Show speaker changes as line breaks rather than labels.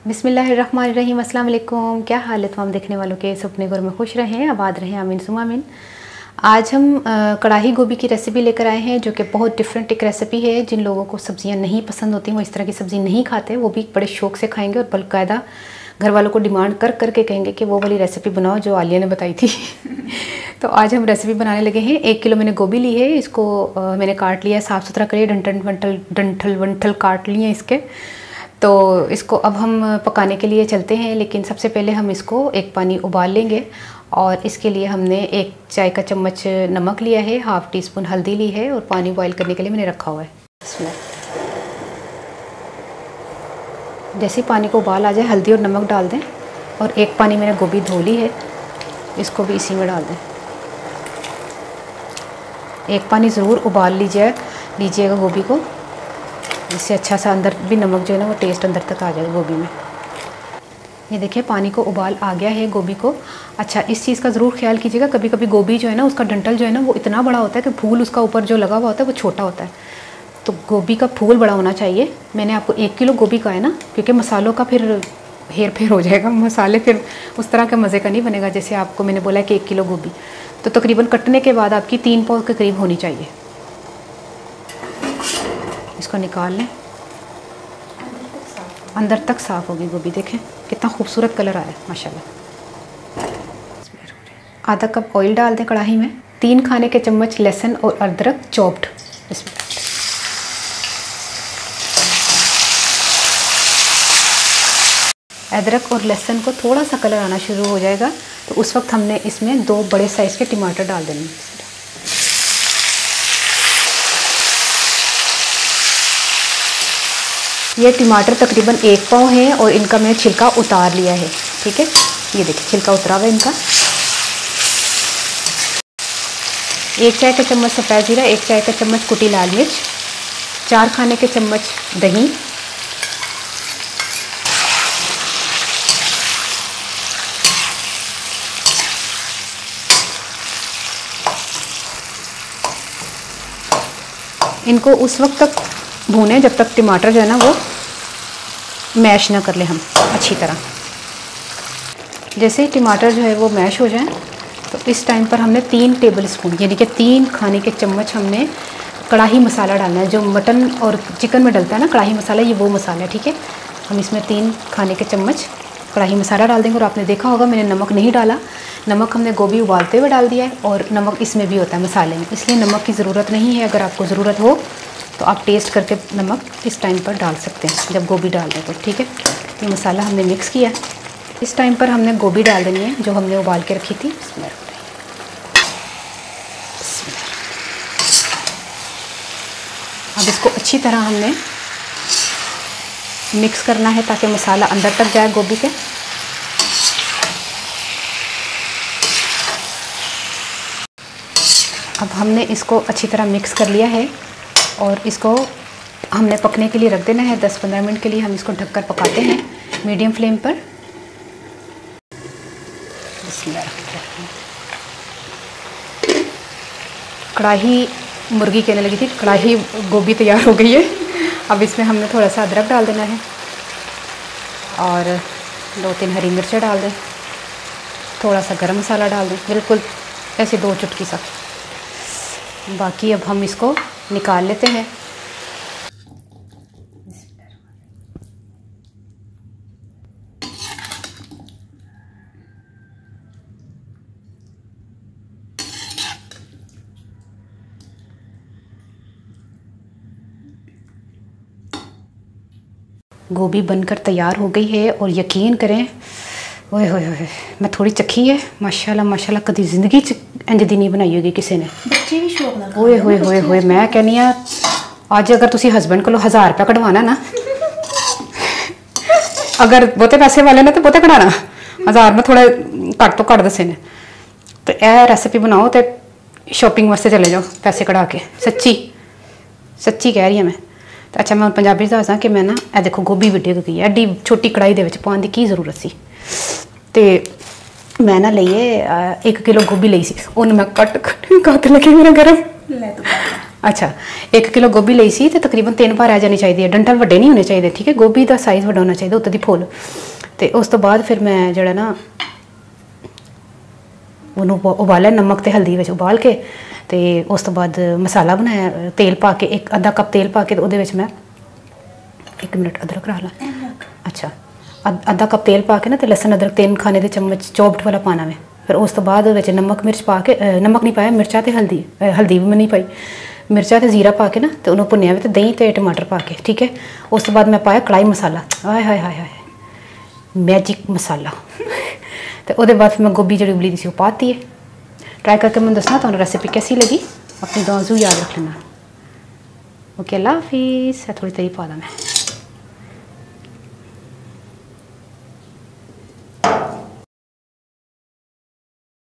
बिस्मिल्लाहिर्रहमानिर्रहीम, अस्सलाम वालेकुम। क्या हाल है तमाम देखने वालों के? अपने घर में खुश रहें, आबाद रहें, आमीन सुमा आमीन। आज हम कढ़ाई गोभी की रेसिपी लेकर आए हैं, जो कि बहुत डिफरेंट एक रेसिपी है। जिन लोगों को सब्जियां नहीं पसंद होती, वो इस तरह की सब्ज़ी नहीं खाते, वो भी बड़े शौक़ से खाएंगे और बाकायदा घर वालों को डिमांड कर करके कहेंगे कि वो वाली रेसिपी बनाओ जो आलिया ने बताई थी। तो आज हम रेसिपी बनाने लगे हैं। 1 किलो मैंने गोभी ली है, इसको मैंने काट लिया है, साफ़ सुथरा करिए, डंठल वंठल काट लिए इसके। तो इसको अब हम पकाने के लिए चलते हैं, लेकिन सबसे पहले हम इसको एक पानी उबाल लेंगे। और इसके लिए हमने 1 चाय का चम्मच नमक लिया है, ½ टीस्पून हल्दी ली है और पानी बॉईल करने के लिए मैंने रखा हुआ है। इसमें जैसे ही पानी को उबाल आ जाए, हल्दी और नमक डाल दें। और 1 पानी मैंने गोभी धो ली है, इसको भी इसी में डाल दें। 1 पानी ज़रूर उबाल लीजिएगा गोभी को, इससे अच्छा सा अंदर भी नमक जो है ना वो टेस्ट अंदर तक आ जाएगा गोभी में। ये देखिए पानी को उबाल आ गया है गोभी को। अच्छा, इस चीज़ का ज़रूर ख्याल कीजिएगा, कभी कभी गोभी जो है ना उसका डंठल जो है ना वो इतना बड़ा होता है कि फूल उसका ऊपर जो लगा हुआ होता है वो छोटा होता है। तो गोभी का फूल बड़ा होना चाहिए। मैंने आपको 1 किलो गोभी का है ना, क्योंकि मसालों का फिर हेर फेर हो जाएगा, मसाले फिर उस तरह के मज़े का नहीं बनेगा। जैसे आपको मैंने बोला कि 1 किलो गोभी, तो तकरीबन कटने के बाद आपकी 3 पाव के करीब होनी चाहिए। इसको निकाल लें, अंदर तक साफ़ होगी गोभी। देखें कितना खूबसूरत कलर आया है माशाल्लाह। आधा कप ऑयल डाल दें कढ़ाई में। 3 खाने के चम्मच लहसुन और अदरक चॉप्ड इसमें। अदरक और लहसुन को थोड़ा सा कलर आना शुरू हो जाएगा तो उस वक्त हमने इसमें 2 बड़े साइज़ के टमाटर डाल देने। ये टमाटर तकरीबन 1 पाव है और इनका मैंने छिलका उतार लिया है। ठीक है, ये देखिए छिलका उतरा हुआ है इनका। 1 चाय का चम्मच सफ़ेद ज़ीरा, 1 चाय का चम्मच कुटी लाल मिर्च, 4 खाने के चम्मच दही, इनको उस वक्त तक भूनें जब तक टमाटर जो है ना वो मैश ना कर ले हम अच्छी तरह। जैसे ही टमाटर जो है वो मैश हो जाए तो इस टाइम पर हमने 3 टेबल स्पून यानी कि 3 खाने के चम्मच हमने कढ़ाई मसाला डालना है। जो मटन और चिकन में डलता है ना कढ़ाई मसाला, ये वो मसाला है। ठीक है, हम इसमें 3 खाने के चम्मच कढ़ाई मसाला डाल देंगे। और आपने देखा होगा मैंने नमक नहीं डाला, नमक हमने गोभी उबालते हुए डाल दिया है और नमक इसमें भी होता है मसाले में, इसलिए नमक की ज़रूरत नहीं है। अगर आपको ज़रूरत हो तो आप टेस्ट करके नमक इस टाइम पर डाल सकते हैं जब गोभी डाल दें तो। ठीक है, ये मसाला हमने मिक्स किया। इस टाइम पर हमने गोभी डाल देनी है जो हमने उबाल के रखी थी। अब इसको अच्छी तरह हमने मिक्स करना है ताकि मसाला अंदर तक जाए गोभी के। अब हमने इसको अच्छी तरह मिक्स कर लिया है और इसको हमने पकने के लिए रख देना है। 10-15 मिनट के लिए हम इसको ढककर पकाते हैं मीडियम फ्लेम पर। कढ़ाई मुर्गी कहने लगी थी, कढ़ाई गोभी तैयार हो गई है। अब इसमें हमने थोड़ा सा अदरक डाल देना है और 2-3 हरी मिर्चें डाल दें, थोड़ा सा गरम मसाला डाल दें, बिल्कुल ऐसे 2 चुटकी सा। बाकी अब हम इसको निकाल लेते हैं। गोभी बनकर तैयार हो गई है और यकीन करें, ओए होए होए, मैं थोड़ी चखी है माशाल्लाह माशाल्लाह, कभी ज़िंदगी इंज दी नहीं बनाई होगी किसी ने।
बच्चे भी शौक ना
ओए होए होए होए, मैं कहनी आ आज अगर तुसी हस्बैंड को 1000 रुपया कटवाना ना, अगर बहुते पैसे वाले ने तो बहुते कटाना, 1000 में थोड़ा घट तो घट दसे ने। तो यह रेसिपी बनाओ तो शॉपिंग वास्ते चले जाओ पैसे कटा के, सच्ची कह रही हूँ मैं। तो अच्छा मैं पंजाबी दसा कि मैं ना ए देखो गोभी विडियो गई है, एड्डी छोटी कढ़ाई दे पाने की की जरूरत सी। तो मैं ना लीए 1 किलो गोभी ली सी, उन्हें मैं कट लगे मेरा गर्म अच्छा 1 किलो गोभी ਲਈ ਸੀ ਤੇ ਤਕਰੀਬਨ 3 ਭਾਰ ਆ ਜਾਣੀ ਚਾਹੀਦੀ ਹੈ, ਡੰਟਲ ਵੱਡੇ ਨਹੀਂ ਹੋਣੇ ਚਾਹੀਦੇ, ਠੀਕ ਹੈ। ਗੋਭੀ ਦਾ ਸਾਈਜ਼ ਵੱਡਾ ਹੋਣਾ ਚਾਹੀਦਾ, ਉੱਤੇ ਦੀ ਫੁੱਲ। ਤੇ ਉਸ ਤੋਂ ਬਾਅਦ ਫਿਰ ਮੈਂ ਜਿਹੜਾ ਨਾ ਉਹਨੂੰ ਉਬਾਲਿਆ ਨਮਕ ਤੇ ਹਲਦੀ ਵਿੱਚ ਉਬਾਲ ਕੇ, ਤੇ ਉਸ ਤੋਂ ਬਾਅਦ ਮਸਾਲਾ ਬਣਾਇਆ, ਤੇਲ ਪਾ ਕੇ ਅੱਧਾ ਕੱਪ ਤੇਲ ਪਾ ਕੇ, ਉਹਦੇ ਵਿੱਚ ਮੈਂ 1 ਮਿੰਟ ਅਦਰਕ ਰੱਖ ਲਾਂ। ਅੱਛਾ ਅੱਧਾ ਕੱਪ ਤੇਲ ਪਾ ਕੇ ਨਾ, ਤੇ ਲਸਣ ਅਦਰਕ 3 ਖਾਣੇ ਦੇ ਚਮਚ ਚੌਪਡ ਵਾਲਾ ਪਾਣਾ ਮੈਂ। ਫਿਰ ਉਸ ਤੋਂ ਬਾਅਦ ਵਿੱਚ ਨਮਕ ਮਿਰਚ ਪਾ ਕੇ, ਨਮਕ ਨਹੀਂ ਪਾਇਆ, ਮਿਰਚਾਂ ਤੇ ਹਲਦੀ ਵੀ ਮੈਂ ਨਹੀਂ ਪਾਈ, ਮਿਰਚਾਂ ਤੇ ਜ਼ੀਰਾ ਪਾ ਕੇ ਨਾ, ਤੇ ਉਹਨੂੰ ਭੁੰਨਿਆ ਵੀ, ਤੇ ਦਹੀਂ ਤੇ ਟਮਾਟਰ ਪਾ ਕੇ, ਠੀਕ ਹੈ। ਉਸ ਤੋਂ ਬਾਅਦ ਮੈਂ ਪਾਇਆ ਕੜਾਈ ਮਸਾਲਾ, ਹਾਏ ਹਾਏ ਹਾਏ ਹਾਏ मैजिक मसाला। तो वो बाद फिर मैं गोभी जी उबली दी सी वो पाती है। ट्राई करके मैं दसना तो रेसिपी कैसी लगी, अपनी दुआ याद रख लेना। ओके अल्लाह हाफिज़। थोड़ी तरी पा दा मैं।